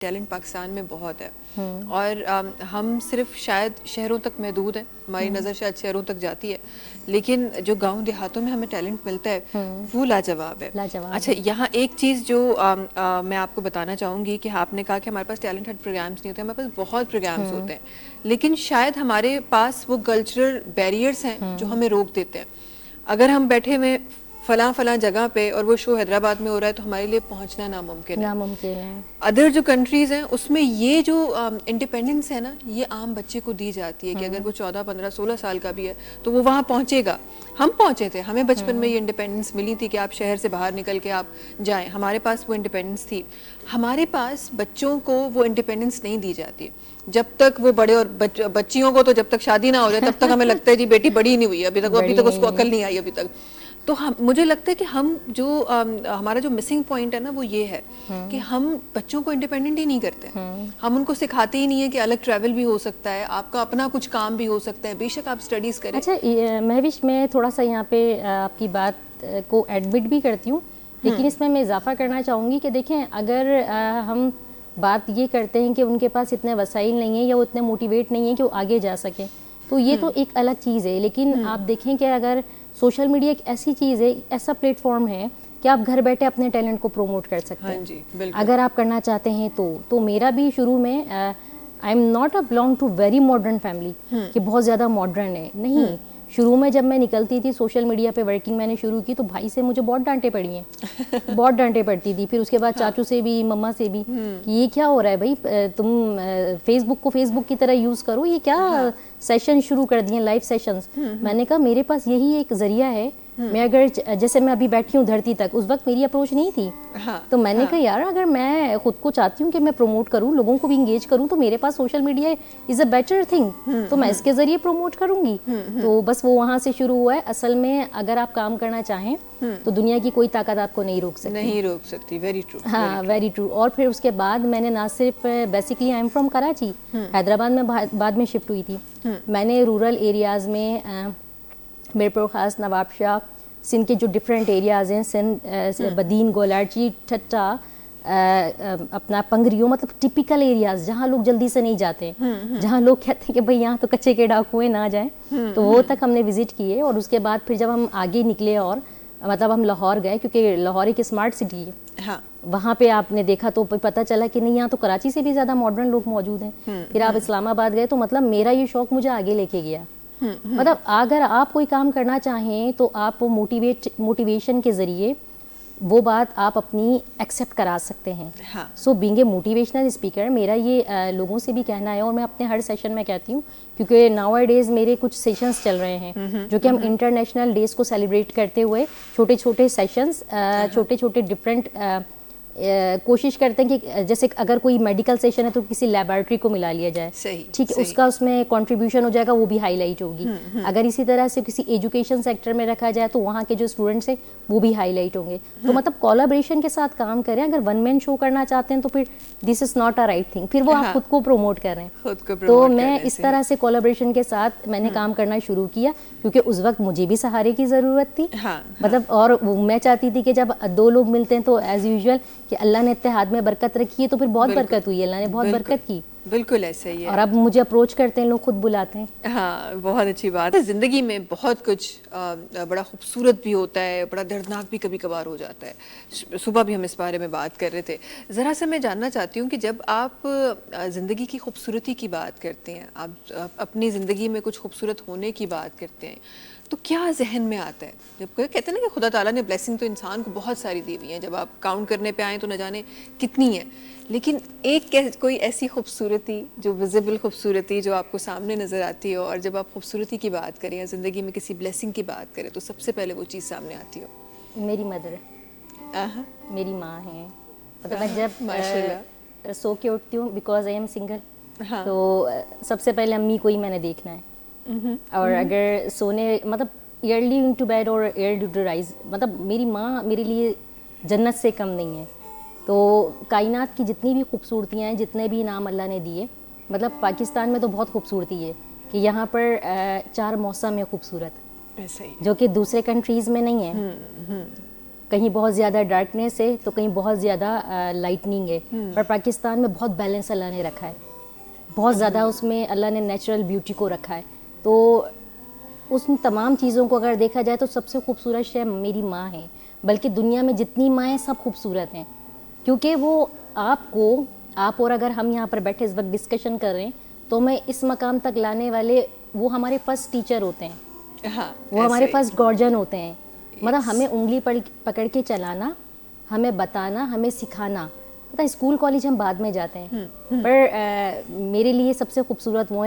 Talent Pakistan میں بہت ہے اور ہم صرف شاید شہروں تک محدود ہیں, ہماری نظر شاید شہروں تک جاتی ہے, لیکن جو گاؤں دیہاتوں میں ہمیں ٹیلنٹ ملتا ہے وہ لاجواب ہے. اچھا, یہاں ایک چیز جو میں آپ کو بتانا چاہوں گی کہ آپ نے کہا کہ ہمارے پاس ٹیلنٹ ہٹ پروگرامس نہیں ہوتے, ہمارے پاس بہت پروگرامس ہوتے ہیں, لیکن شاید ہمارے پاس وہ کلچرل بیریئرس ہیں جو ہمیں روک دیتے ہیں. اگر ہم بیٹھے ہوئے فلاں جگہ پہ اور وہ شو حیدرآباد میں ہو رہا ہے تو ہمارے لیے پہنچنا ناممکن ہے. ادر جو کنٹریز ہیں اس میں یہ جو انڈیپینڈنس ہے نا, یہ عام بچے کو دی جاتی ہے کہ اگر وہ 14, 15, 16 سال کا بھی ہے تو وہ وہاں پہنچے گا. ہم پہنچے تھے, ہمیں بچپن میں یہ انڈیپینڈنس ملی تھی کہ آپ شہر سے باہر نکل کے آپ جائیں, ہمارے پاس وہ انڈیپینڈنس تھی. ہمارے پاس بچوں کو وہ انڈیپینڈنس نہیں دی جاتی جب تک وہ بڑے, اور بچیوں کو تو جب تک شادی نہ ہو جائے تب تک ہمیں لگتا ہے جی بیٹی بڑی نہیں ہوئی ابھی تک اس کو عقل نہیں آئی ابھی تک. تو مجھے لگتا ہے کہ ہم جو ہمارا جو مسنگ پوائنٹ ہے نا وہ یہ ہے کہ ہم بچوں کو انڈیپینڈنٹ ہی نہیں کرتے. ہم ان کو سکھاتے ہی نہیں ہے کہ الگ ٹریول بھی ہو سکتا ہے, آپ کا اپنا کچھ کام بھی ہو سکتا ہے, بے شک آپ اسٹڈیز کریں. اچھا مہوش, میں تھوڑا سا یہاں پہ آپ کی بات کو ایڈمٹ بھی کرتی ہوں, لیکن اس میں اضافہ کرنا چاہوں گی کہ دیکھیں اگر ہم بات یہ کرتے ہیں کہ ان کے پاس اتنے وسائل نہیں ہیں یا وہ اتنے موٹیویٹ نہیں ہیں کہ وہ آگے جا سکیں, تو یہ تو ایک الگ چیز ہے. لیکن آپ دیکھیں کہ اگر سوشل میڈیا ایک ایسی چیز ہے, ایسا پلیٹ فارم ہے کہ آپ گھر بیٹھے اپنے ٹیلنٹ کو پروموٹ کر سکتے ہیں اگر آپ کرنا چاہتے ہیں تو میرا بھی شروع میں I am not a belong to very modern family کہ بہت زیادہ ماڈرن ہے, نہیں. شروع میں جب میں نکلتی تھی سوشل میڈیا پہ ورکنگ میں نے شروع کی تو بھائی سے مجھے بہت ڈانٹے پڑی ہیں, بہت ڈانٹے پڑتی تھی. پھر اس کے بعد چاچو سے بھی, مما سے بھی کہ یہ کیا ہو رہا ہے بھائی, تم فیس بک کو فیس بک کی طرح یوز کرو, یہ کیا سیشن شروع کر دیے لائیو سیشنز. میں نے کہا میرے پاس یہی ایک ذریعہ ہے, میں اگر جیسے میں ابھی بیٹھی ہوں دھرتی تک, اس وقت میری اپروچ نہیں تھی, تو میں نے کہا یار اگر میں خود کو چاہتی ہوں کہ میں پروموٹ کروں, لوگوں کو بھی انگیج کروں, تو میرے پاس social media is a better thing, تو میں اس کے ذریعے پروموٹ کروں گی. تو بس وہ وہاں سے شروع ہوا ہے. اصل میں اگر آپ کام کرنا چاہیں تو دنیا کی کوئی طاقت آپ کو نہیں روک سکتی. Very true. ہاں ویری ٹرو. اور پھر اس کے بعد میں نے نہ صرف basically I am from Karachi, Hyderabad میں بعد میں شفٹ ہوئی تھی. میں نے رورل ایریاز میں میرپور خاص, نواب شاہ, سندھ کے جو ڈفرینٹ ایریاز ہیں, سندھ, بدین, گولاچی, ٹھٹا, اپنا پنگریو, مطلب ٹپیکل ایریاز جہاں لوگ جلدی سے نہیں جاتے, جہاں لوگ کہتے ہیں کہ بھئی یہاں تو کچے کے ڈاکو ہیں نہ جائیں, تو وہ تک ہم نے وزٹ کیے. اور اس کے بعد پھر جب ہم آگے نکلے اور مطلب ہم لاہور گئے, کیونکہ لاہور ایک اسمارٹ سٹی ہے, وہاں پہ آپ نے دیکھا تو پتہ چلا کہ نہیں, یہاں تو کراچی سے بھی زیادہ ماڈرن لوگ موجود ہیں. پھر آپ اسلام آباد گئے, تو مطلب میرا یہ شوق مجھے آگے لے کے گیا. مطلب اگر آپ کوئی کام کرنا چاہیں تو آپ موٹیویشن کے ذریعے وہ بات آپ اپنی ایکسیپٹ کرا سکتے ہیں. So being a motivational speaker, میرا یہ لوگوں سے بھی کہنا ہے, اور میں اپنے ہر سیشن میں کہتی ہوں, کیونکہ ناؤ ڈیز میرے کچھ سیشنز چل رہے ہیں جو کہ ہم انٹرنیشنل ڈیز کو سیلیبریٹ کرتے ہوئے چھوٹے چھوٹے سیشنز, چھوٹے چھوٹے ڈفرینٹ کوشش کرتے ہیں کہ جیسے اگر کوئی میڈیکل سیشن ہے تو کسی لیبارٹری کو ملا لیا جائے, ٹھیک ہے, اس کا اس میں کنٹریبیوشن ہو جائے گا, وہ بھی ہائی لائٹ ہوگی. اگر اسی طرح سے کسی ایجوکیشن سیکٹر میں رکھا جائے تو وہاں کے جو اسٹوڈنٹس ہیں وہ بھی ہائی لائٹ ہوں گے. تو مطلب کولیبریشن کے ساتھ کام کریں. اگر ون مین شو کرنا چاہتے ہیں تو پھر this is not a right thing, پھر وہ آپ خود کو پروموٹ کر رہے ہیں. تو میں اس طرح سے کولیبریشن کے ساتھ میں نے کام کرنا شروع کیا, کیونکہ اس وقت مجھے بھی سہارے کی ضرورت تھی. مطلب اور میں چاہتی تھی کہ جب دو لوگ ملتے ہیں تو ایز یوزول کہ اللہ نے اتحاد میں برکت رکھی ہے, تو پھر بہت برکت ہوئی, اللہ نے بہت برکت کی. بالکل ایسا ہی ہے. اور اب مجھے اپروچ کرتے ہیں لوگ, خود بلاتے ہیں. ہاں, بہت اچھی بات ہے. زندگی میں بہت کچھ بڑا خوبصورت بھی ہوتا ہے, بڑا دردناک بھی کبھی کبھار ہو جاتا ہے. صبح بھی ہم اس بارے میں بات کر رہے تھے. ذرا سا میں جاننا چاہتی ہوں کہ جب آپ زندگی کی خوبصورتی کی بات کرتے ہیں, آپ اپنی زندگی میں کچھ خوبصورت ہونے کی بات کرتے ہیں, تو کیا ذہن میں آتا ہے؟ جب کہتے ہیں نا کہ خدا تعالیٰ نے بلیسنگ تو انسان کو بہت ساری دی ہوئی ہیں, جب آپ کاؤنٹ کرنے پہ آئیں تو نہ جانے کتنی ہیں, لیکن ایک کوئی ایسی خوبصورتی جو ویزیبل خوبصورتی جو آپ کو سامنے نظر آتی ہو, اور جب آپ خوبصورتی کی بات کریں یا زندگی میں کسی بلیسنگ کی بات کریں تو سب سے پہلے وہ چیز سامنے آتی ہو؟ میری مدر, میری ماں ہیں. مطلب میں جب سو کے اٹھتی ہوں, بیکاز آئی ایم سنگل, تو سب سے پہلے امی کو ہی میں نے دیکھنا ہے. اور اگر سونے مطلب ایئرلی انٹو بیڈ اور ایئرلی ٹو رائز, مطلب میری ماں میرے لیے جنت سے کم نہیں ہے. تو کائنات کی جتنی بھی خوبصورتیاں ہیں, جتنے بھی انعام اللہ نے دیے, مطلب پاکستان میں تو بہت خوبصورتی ہے کہ یہاں پر 4 موسم ہے خوبصورت, جو کہ دوسرے کنٹریز میں نہیں ہے. کہیں بہت زیادہ ڈارکنیس ہے تو کہیں بہت زیادہ لائٹننگ ہے. اور پاکستان میں بہت بیلنس اللہ نے رکھا ہے, بہت زیادہ اس میں اللہ نے نیچرل بیوٹی کو رکھا ہے. تو اس تمام چیزوں کو اگر دیکھا جائے تو سب سے خوبصورت شے میری ماں ہے, بلکہ دنیا میں جتنی مائیں سب خوبصورت ہیں, کیونکہ وہ آپ اور اگر ہم یہاں پر بیٹھے اس وقت ڈسکشن کر رہے ہیں تو میں اس مقام تک لانے والے وہ ہمارے فرسٹ ٹیچر ہوتے ہیں, وہ ہمارے فرسٹ گارجن ہوتے ہیں. مطلب ہمیں انگلی پکڑ کے چلانا, ہمیں بتانا, ہمیں سکھانا. پتہ اسکول کالج ہم بعد میں جاتے ہیں, پر میرے لیے سب سے خوبصورت وہ